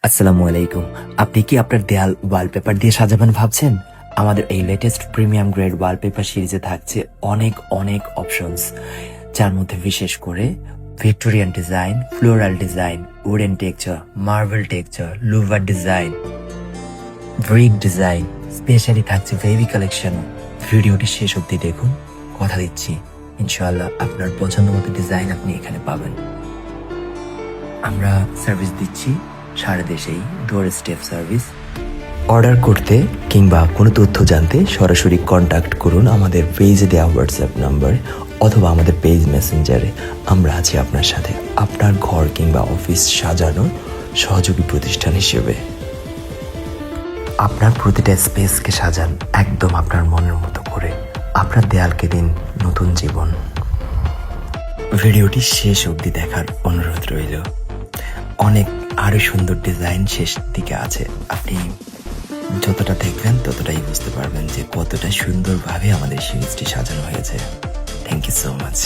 আসসালামু আলাইকুম। আপনি কি আপনার দেয়াল ওয়ালপেপার দিয়ে সাজাবেন ভাবছেন? আমাদের এই লেটেস্ট প্রিমিয়াম গ্রেড ওয়ালপেপার সিরিজে থাকছে অনেক অনেক অপশনস, যার মধ্যে বিশেষ করে Victorian design, floral design, wooden texture, marble texture, louver design, brick design, specially থাকছে বেবি কালেকশন। ভিডিওটি শেষ অবধি দেখুন, কথা দিচ্ছি ইনশাআল্লাহ আপনার পছন্দ মতো ডিজাইন আপনি এখানে পাবেন। আমরা সার্ভিস দিচ্ছি সারা দেশেই, ডোর স্টেপ সার্ভিস। অর্ডার করতে কিংবা কোনো তথ্য জানতে সরাসরি কন্ট্যাক্ট করুন আমাদের পেজে দেওয়া হোয়াটসঅ্যাপ নাম্বার অথবা আমাদের পেজ মেসেঞ্জারে। আমরা আছি আপনার সাথে, আপনার ঘর কিংবা অফিস সাজানোর সহযোগী প্রতিষ্ঠান হিসেবে। আপনার প্রতিটা স্পেসকে সাজান একদম আপনার মনের মতো করে, আপনার দেয়ালকে দিন নতুন জীবন। ভিডিওটি শেষ অবধি দেখার অনুরোধ রইল। অনেক আরো সুন্দর ডিজাইন শেষ দিকে আছে। আপনি যতটা দেখবেন ততটাই বুঝতে পারবেন যে কতটা সুন্দরভাবে আমাদের সিরিজটি সাজানো হয়েছে। Thank you so much.